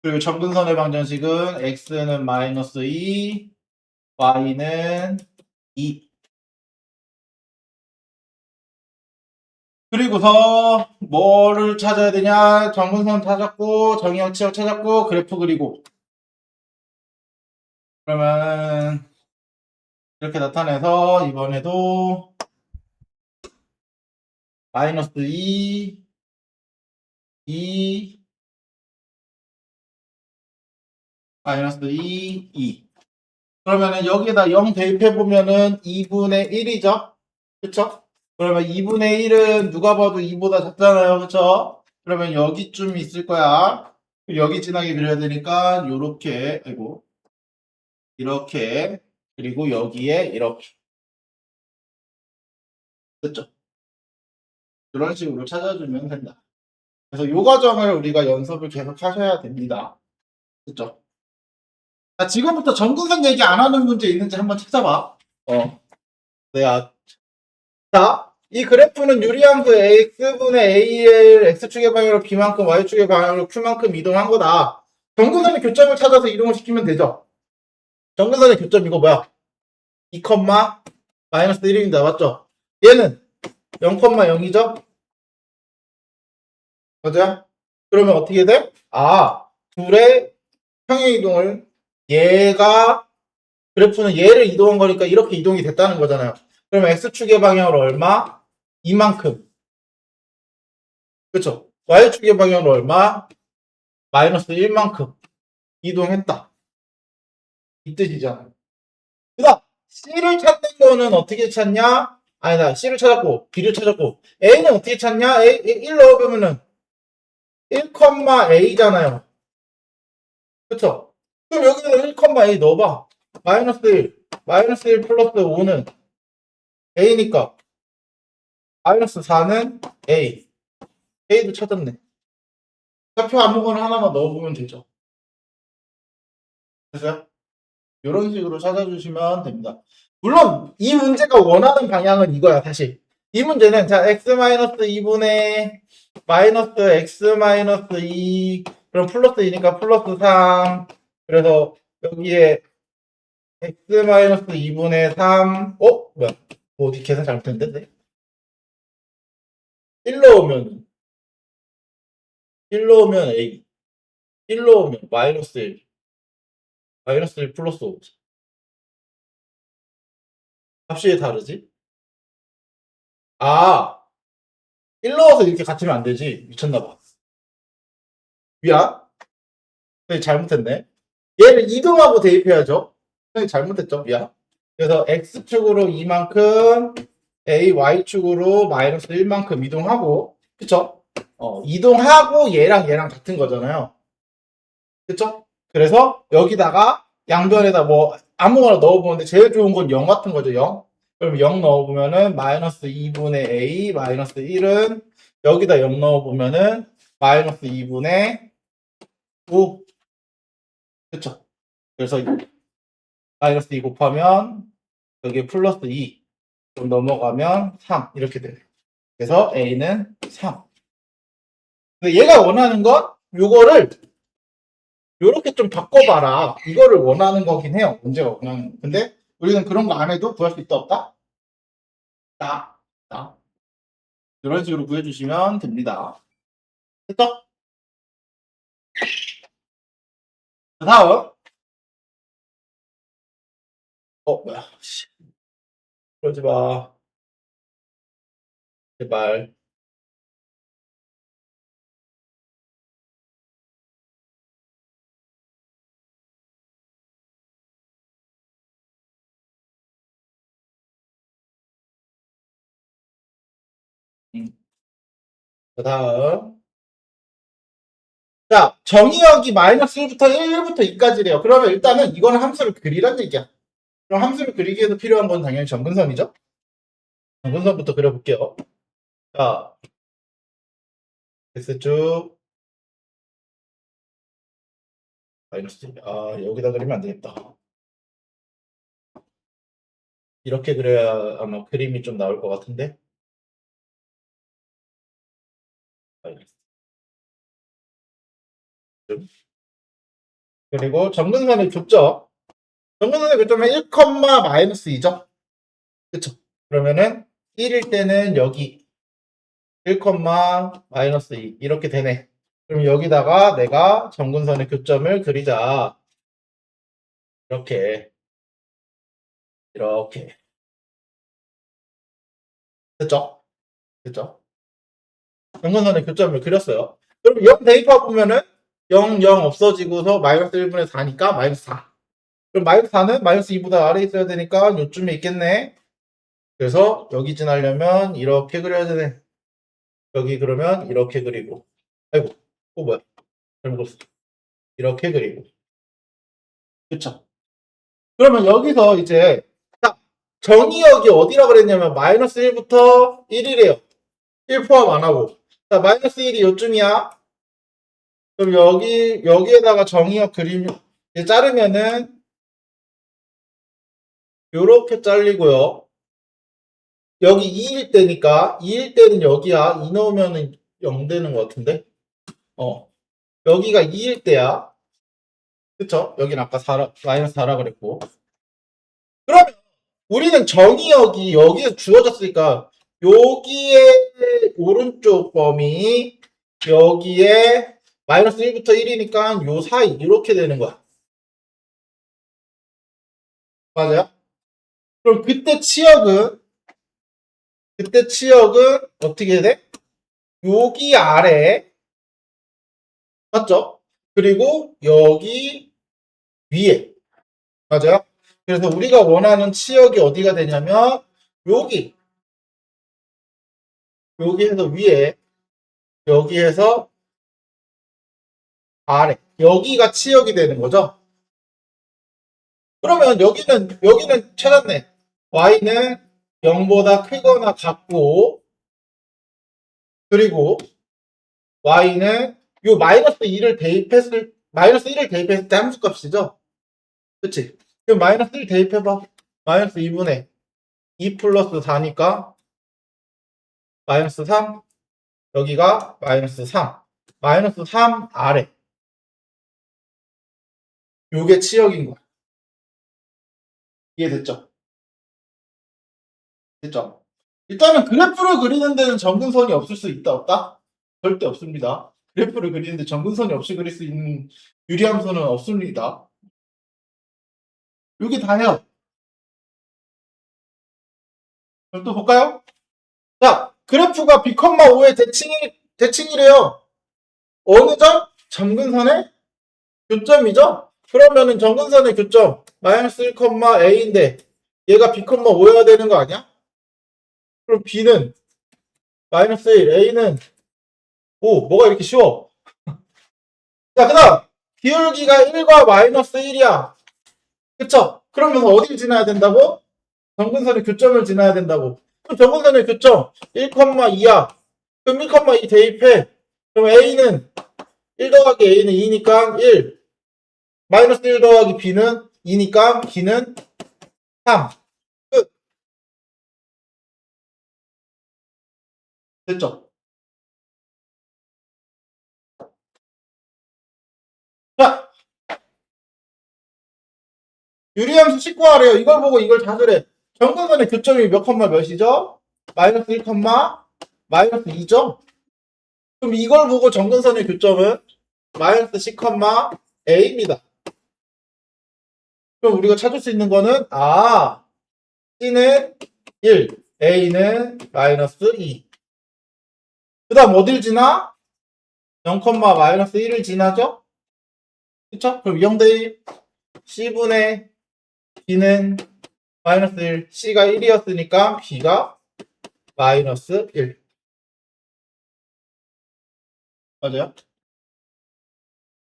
A: 그리고 점근선의 방정식은 x는 마이너스 2 y는 2 그리고서 뭐를 찾아야 되냐 점근선 찾았고 정의역 치역 찾았고 그래프 그리고 그러면 이렇게 나타내서 이번에도 마이너스 2 2 마이너스 2 2 그러면은 여기에다 0 대입해 보면은 2분의 1이죠 그쵸? 그러면 2분의 1은 누가 봐도 2보다 작잖아요. 그쵸? 그러면 여기쯤 있을 거야. 여기 진하게 그려야 되니까 요렇게 아이고 이렇게 그리고 여기에 이렇게 됐죠? 이런 식으로 찾아주면 된다. 그래서 요 과정을 우리가 연습을 계속 하셔야 됩니다. 그쵸? 자, 지금부터 전근선 얘기 안 하는 문제 있는지 한번 찾아봐. 내가 자, 이 그래프는 유리함수 x분의 a의 x축의 방향으로 b만큼 y축의 방향으로 q만큼 이동한 거다. 정근선의 교점을 찾아서 이동을 시키면 되죠. 정근선의 교점 이거 뭐야? 2, 마이너스 1입니다. 맞죠? 얘는 0,0이죠? 맞아요? 그러면 어떻게 돼? 둘의 평행 이동을 얘가 그래프는 얘를 이동한 거니까 이렇게 이동이 됐다는 거잖아요. 그러면 x축의 방향으로 얼마? 이만큼. 그쵸? y축의 방향으로 얼마? 마이너스 1만큼 이동했다. 이 뜻이잖아요. 그 다음, C를 찾는 거는 어떻게 찾냐? 아니다. C를 찾았고, B를 찾았고, A는 어떻게 찾냐? 1 넣어보면은 1,A잖아요. 그쵸? 그럼 여기서 1,A 넣어봐. 마이너스 1 플러스 5는 A니까, 마이너스 4는 A. A도 찾았네. 좌표 아무거나 하나만 넣어보면 되죠. 그죠? 이런 식으로 찾아주시면 됩니다. 물론 이 문제가 원하는 방향은 이거야 사실. 이 문제는 자 x-2분의 마이너스 x-2 그럼 플러스 2니까 플러스 3 그래서 여기에 x-2분의 3 뭐야 어디 계산 잘못했는데 1 넣으면 1 넣으면 a 1 넣으면 마이너스 1 마이너스 1 플러스 5 값이 왜 다르지? 아 1 넣어서 이렇게 같으면 안 되지 미쳤나봐 미안 네, 잘못했네 얘를 이동하고 대입해야죠 네, 잘못했죠 미안 그래서 x축으로 2만큼 a y축으로 마이너스 1만큼 이동하고 그쵸? 이동하고 얘랑 같은 거잖아요 그쵸? 그래서 여기다가 양변에다 뭐 아무거나 넣어보는데 제일 좋은 건 0 같은 거죠 0 그럼 0 넣어보면은 마이너스 2분의 a 마이너스 1은 여기다 0 넣어보면은 마이너스 2분의 5 그쵸? 그래서 마이너스 2 곱하면 여기 플러스 2 좀 넘어가면 3 이렇게 돼요. 그래서 a는 3. 근데 얘가 원하는 건 요거를 요렇게 좀 바꿔봐라. 이거를 원하는 거긴 해요. 문제가 원하는. 근데 우리는 그런 거 안 해도 구할 수 있다 없다? 나, 나. 이런 식으로 구해주시면 됩니다. 됐죠? 다음. 뭐야. 씨, 그러지 마. 제발. 음. 다음. 자, 정의역이 마이너스 1부터 1부터 2까지래요. 그러면 일단은 이거는 함수를 그리란 얘기야. 그럼 함수를 그리기 위해서 필요한 건 당연히 점근선이죠. 점근선부터 그려볼게요. 자, x축 마이너스 1. 여기다 그리면 안 되겠다. 이렇게 그려야 아마 그림이 좀 나올 것 같은데. 마이너스. 그리고 점근선의 교점. 점근선의 교점은 1, 마이너스 2죠. 그쵸? 그러면은 1일 때는 여기 1, 마이너스 2 이렇게 되네. 그럼 여기다가 내가 점근선의 교점을 그리자. 이렇게 이렇게 됐죠? 됐죠? 점근선의 교점을 그렸어요. 그럼 0 대입해 보면은 0, 0 없어지고서 마이너스 1분의 4니까 마이너스 4. 그럼 마이너스 4는 마이너스 2보다 아래에 있어야 되니까 요쯤에 있겠네. 그래서 여기 지나려면 이렇게 그려야 되네. 여기 그러면 이렇게 그리고. 아이고, 뭐야. 잘못 그렸어. 이렇게 그리고. 그쵸? 그러면 여기서 이제 딱 정의역이 어디라 그랬냐면 마이너스 1부터 1이래요. 1 포함 안 하고. 자, 마이너스 1이 요쯤이야. 그럼 여기에다가 정의역 그림 자르면은 요렇게 잘리고요. 여기 2일 때니까 2일 때는 여기야. 2 넣으면은 0 되는 것 같은데. 여기가 2일 때야. 그쵸? 여긴 아까 4, 마이너스 4라 그랬고. 그러면 우리는 정의역이 여기에 주어졌으니까 여기에 오른쪽 범위 여기에 마이너스 1부터 1이니까 요 사이 이렇게 되는 거야. 맞아요? 그럼 그때 치역은 어떻게 돼? 여기 아래 맞죠? 그리고 여기 위에 맞아요? 그래서 우리가 원하는 치역이 어디가 되냐면 여기에서 위에 여기에서 아래 여기가 치역이 되는 거죠. 그러면 여기는 찾았네. y는 0보다 크거나 같고 그리고 y는 요 마이너스 1을 대입했을 때 함수값이죠. 그치? 그럼 마이너스 1 대입해봐. 마이너스 2분의 2 플러스 4니까 마이너스 3. 여기가 마이너스 3. 마이너스 3 아래. 요게 치역인 거야. 이해됐죠? 됐죠? 일단은 그래프를 그리는 데는 점근선이 없을 수 있다, 없다? 절대 없습니다. 그래프를 그리는데 점근선이 없이 그릴 수 있는 유리함수는 없습니다. 여기 다요. 그럼 또 볼까요? 자, 그래프가 B,5의 대칭이래요. 어느 점? 점근선의 교점이죠? 그러면은 점근선의 교점 마이너스 1,a인데 얘가 B,5여야 되는 거 아니야? 그럼 B는 마이너스 1, A는 5. 뭐가 이렇게 쉬워? 자, 그 다음 기울기가 1과 마이너스 1이야. 그쵸? 그러면서 어디를 지나야 된다고? 점근선의 교점을 지나야 된다고. 그럼 점근선의 교점 1,2야. 그럼 1,2 대입해. 그럼 A는 1 더하기 A는 2니까 1. 마이너스 1 더하기 B는 2니까 B는 3. 끝. 됐죠? 자, 유리함수 19하래요. 이걸 보고 이걸 찾으래. 점근선의 교점이 몇 컴마 몇이죠? 마이너스 1 컴마 마이너스 2죠? 그럼 이걸 보고 점근선의 교점은 마이너스 10 컴마 A입니다. 그럼 우리가 찾을 수 있는 거는 C는 1, A는 마이너스 2. 그 다음 어딜 지나? 0, 마이너스 1을 지나죠? 그쵸? 그럼 0대1 C분의 B는 마이너스 1, C가 1이었으니까 B가 마이너스 1. 맞아요?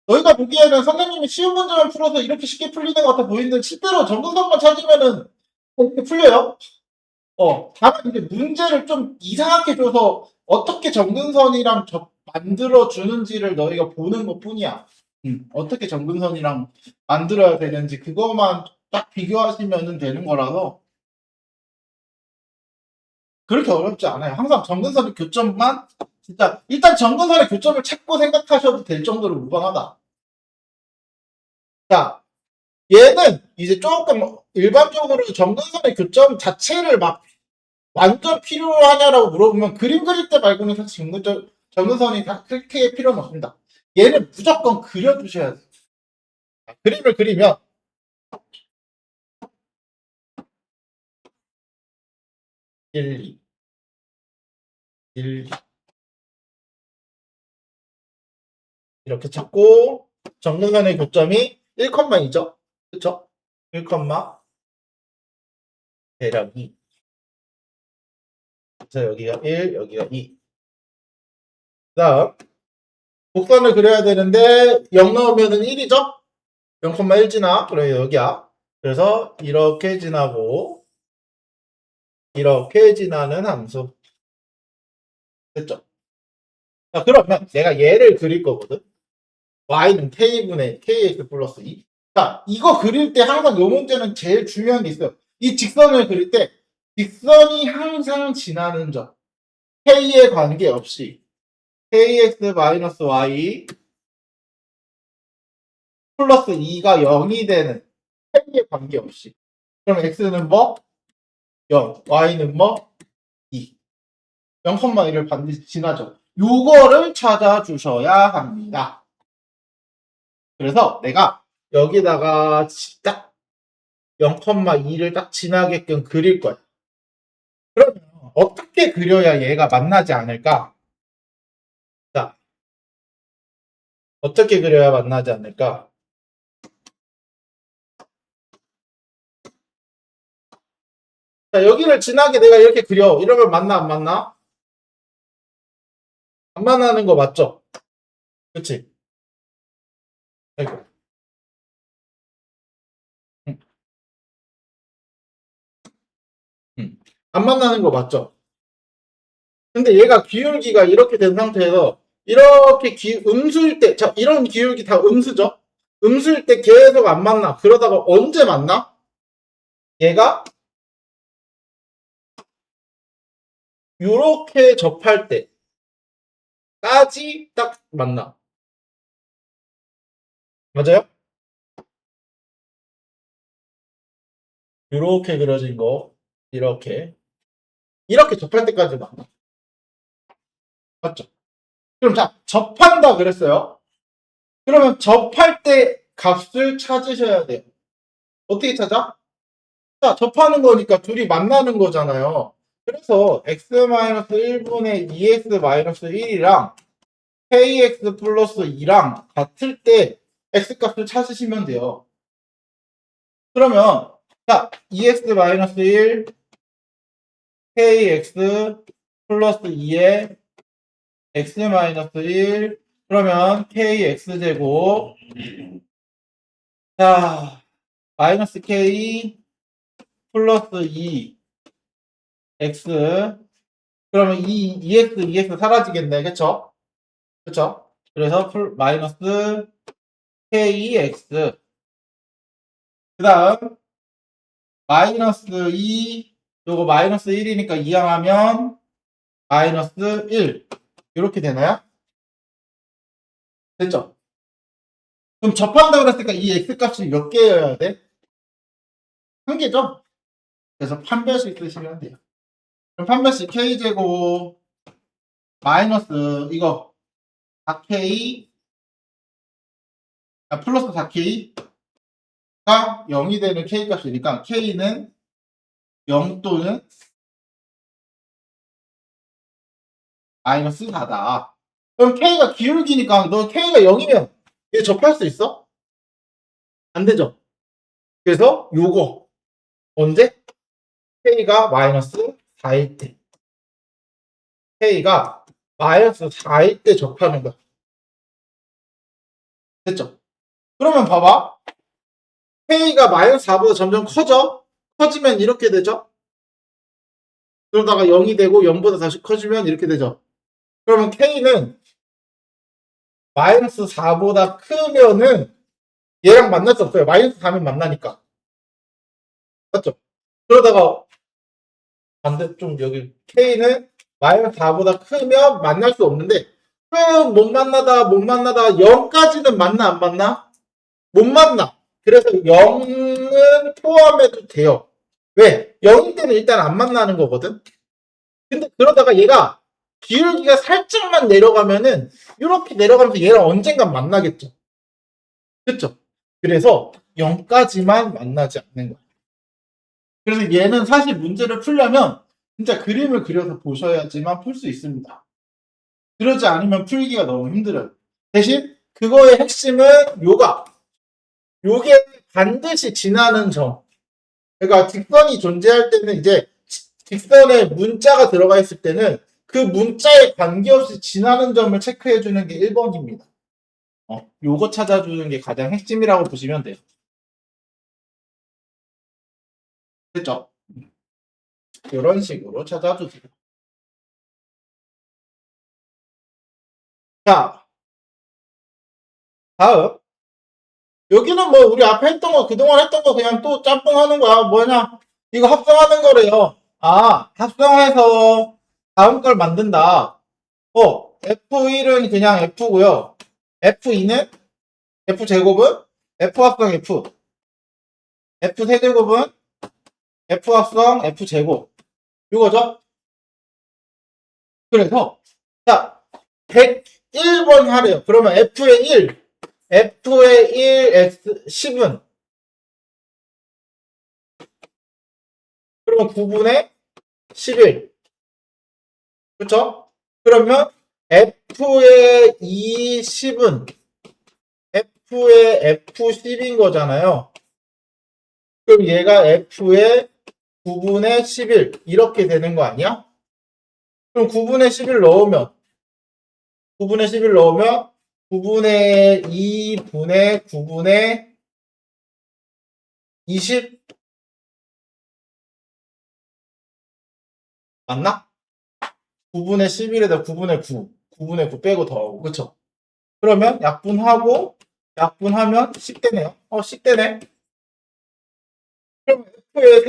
A: 너희가 보기에는 선생님이 쉬운 문제만 풀어서 이렇게 쉽게 풀리는 것 같아 보이는데 실제로 점근선만 찾으면은 이렇게 풀려요? 다만 이제 문제를 좀 이상하게 줘서 어떻게 점근선이랑 만들어 주는지를 너희가 보는 것 뿐이야. 어떻게 점근선이랑 만들어야 되는지 그것만 딱 비교하시면 되는 거라서 그렇게 어렵지 않아요. 항상 점근선의 교점만 진짜 일단 점근선의 교점을 찾고 생각하셔도 될 정도로 무방하다. 자, 얘는 이제 조금 일반적으로 점근선의 교점 자체를 막 완전 필요하냐라고 물어보면 그림 그릴 때 말고는 사실 점근선이 다 그렇게 필요는 없습니다. 얘는 무조건 그려주셔야 돼요. 그림을 그리면 1, 2, 1, 2 이렇게 찾고 점근선의 교점이 1,2죠. 그쵸? 1, 대략 2. 그래서 여기가 1, 여기가 2. 그 다음 곡선을 그려야 되는데 0 넣으면은 1이죠? 0,1 지나. 그래 여기야. 그래서 이렇게 지나고 이렇게 지나는 함수. 됐죠? 자, 그러면 내가 얘를 그릴 거거든. y는 k분의 kx 플러스 2. 자, 이거 그릴 때 항상 요 문제는 제일 중요한 게 있어요. 이 직선을 그릴 때 직선이 항상 지나는 점. k에 관계없이 kx 마이너스 y 플러스 2가 0이 되는 k에 관계없이. 그럼 x는 뭐? 0. y는 뭐? 2. 0,1을 반드시 지나죠. 요거를 찾아주셔야 합니다. 그래서 내가 여기다가 딱 0,2를 딱 지나게끔 그릴 거야. 그러면 어떻게 그려야 얘가 만나지 않을까? 자, 어떻게 그려야 만나지 않을까? 자, 여기를 지나게 내가 이렇게 그려. 이러면 만나, 안 만나? 안 만나는 거 맞죠? 그치? 아이고. 응, 응. 안 만나는 거 맞죠? 근데 얘가 기울기가 이렇게 된 상태에서 이렇게 음수일 때, 자, 이런 기울기 다 음수죠? 음수일 때 계속 안 만나. 그러다가 언제 만나? 얘가 요렇게 접할 때까지 딱 만나. 맞아요? 요렇게 그려진 거. 이렇게 접할 때까지 만나. 맞죠? 그럼 자, 접한다 그랬어요. 그러면 접할 때 값을 찾으셔야 돼요. 어떻게 찾아? 자, 접하는 거니까 둘이 만나는 거잖아요. 그래서 x-1분의 2x-1이랑 kx 플러스 2랑 같을 때 x값을 찾으시면 돼요. 그러면 자, 2x-1 kx 플러스 2에 x-1 그러면 kx제곱 자 마이너스 k 플러스 2 x 그러면 이 2x 사라지겠네. 그쵸? 그쵸? 그래서 마이너스 kx 그 다음 마이너스 2 요거 마이너스 1이니까 이항하면 마이너스 1 이렇게 되나요? 됐죠? 그럼 접한다고 그랬으니까 이 x값이 몇 개여야 돼? 한 개죠? 그래서 판별식 쓰시면 돼요. 그럼 판별식 k제곱 마이너스 이거 4k 플러스 4k가 0이 되는 k값이니까 k는 0 또는 마이너스 4다. 그럼 k가 기울기니까 너 k가 0이면 얘 접할 수 있어? 안 되죠? 그래서 요거 언제? k가 마이너스 4일 때 k가 마이너스 4일 때 접하는 거야. 됐죠? 그러면 봐봐. k가 마이너스 4보다 점점 커져? 커지면 이렇게 되죠? 그러다가 0이 되고 0보다 다시 커지면 이렇게 되죠? 그러면 k는 마이너스 4보다 크면은 얘랑 만날 수 없어요. 마이너스 4면 만나니까. 맞죠? 그러다가 반대 좀 여기 k는 마이너스 4보다 크면 만날 수 없는데 그럼 못 만나다 0까지는 만나 안 만나? 못 만나. 그래서 0은 포함해도 돼요. 왜? 0일 때는 일단 안 만나는 거거든. 근데 그러다가 얘가 기울기가 살짝만 내려가면은 이렇게 내려가면서 얘랑 언젠간 만나겠죠. 그쵸? 그래서 0까지만 만나지 않는 거야. 그래서 얘는 사실 문제를 풀려면 진짜 그림을 그려서 보셔야지만 풀 수 있습니다. 그러지 않으면 풀기가 너무 힘들어요. 대신 그거의 핵심은 요게 반드시 지나는 점. 그러니까 직선이 존재할 때는 이제 직선에 문자가 들어가 있을 때는 그 문자에 관계없이 지나는 점을 체크해 주는 게 1번입니다. 요거 찾아주는 게 가장 핵심이라고 보시면 돼요. 됐죠? 이런 식으로 찾아주세요. 자, 다음. 여기는 뭐 우리 앞에 했던 거 그동안 했던 거 그냥 또 짬뽕 하는 거야. 뭐냐? 이거 합성하는 거래요. 아, 합성해서 다음 걸 만든다. F1은 그냥 F고요. F2는 F제곱은 F 합성 F. F 세제곱은 F 합성 F제곱. 이거죠? 그래서 자, 101번 하래요. 그러면 F의 1, F의 1, X 10은 그러면 9분의 11. 그렇죠? 그러면 F의 2, 10은 F의 F10인 거잖아요. 그럼 얘가 F의 9분의 11 이렇게 되는 거 아니야? 그럼 9분의 11 넣으면 9분의 11 넣으면 9분의 2분의 9분의 20 맞나? 9분의 11에다 9분의 9 9분의 9 빼고 더하고 그쵸? 그러면 약분하고 약분하면 10대네요. 10대네. 그럼 F의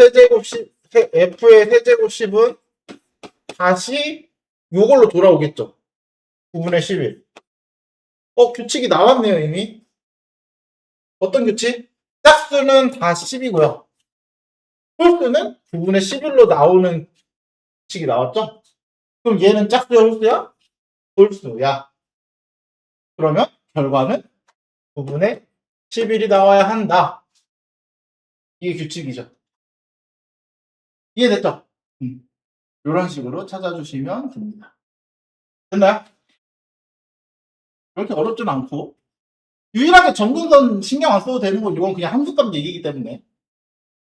A: 세제곱 10은 다시 요걸로 돌아오겠죠. 9분의 11. 규칙이 나왔네요, 이미. 어떤 규칙? 짝수는 다 10이고요. 홀수는 9분의 11로 나오는 규칙이 나왔죠? 그럼 얘는 짝수야, 홀수야? 홀수야. 그러면 결과는 9분의 11이 나와야 한다. 이게 규칙이죠. 이해됐죠? 이런 식으로 찾아주시면 됩니다. 됐나요? 그렇게 어렵진 않고 유일하게 점근선 신경 안 써도 되는 건 이건 그냥 함수값 얘기이기 때문에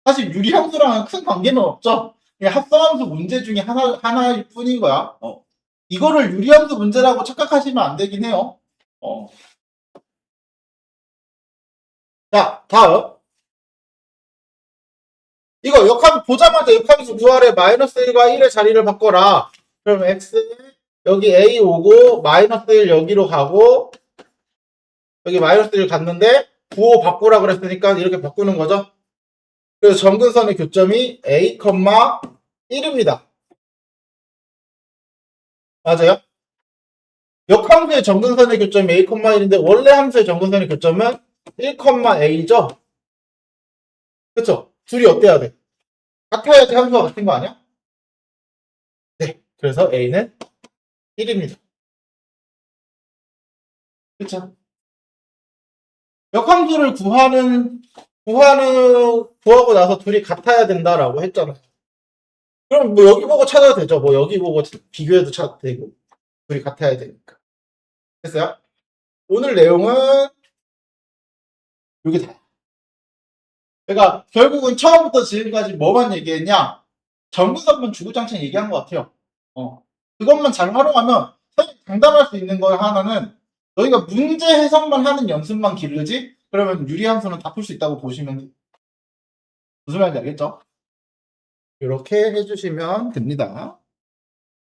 A: 사실 유리함수랑은 큰 관계는 없죠. 그냥 합성함수 문제 중에 하나일 뿐인 거야. 이거를 유리함수 문제라고 착각하시면 안 되긴 해요. 자, 다음. 이거 역함 보자마자 역함수 구하래 마이너스 1과 1의 자리를 바꿔라. 그럼 x 여기 a 오고 마이너스 1 여기로 가고 여기 마이너스 1 갔는데 9호 바꾸라 그랬으니까 이렇게 바꾸는 거죠. 그래서 점근선의 교점이 a, 1입니다. 맞아요? 역함수의 점근선의 교점이 a, 1인데 원래 함수의 점근선의 교점은 1,a죠? 그쵸? 둘이 어때야 돼? 같아야지 함수가 같은 거 아니야? 네. 그래서 a는 1입니다. 그쵸? 역함수를 구하고 나서 둘이 같아야 된다라고 했잖아요. 그럼 뭐 여기 보고 찾아도 되죠. 뭐 여기 보고 비교해도 찾아도 되고. 둘이 같아야 되니까. 됐어요? 오늘 내용은 여기 다. 그러니까 결국은 처음부터 지금까지 뭐만 얘기했냐? 전구선만 주구장창 얘기한 것 같아요. 그것만 잘 활용하면 사실 장담할 수 있는 거 하나는 너희가 문제 해석만 하는 연습만 기르지? 그러면 유리함수는 다 풀 수 있다고 보시면 무슨 말인지 알겠죠? 이렇게 해주시면 됩니다.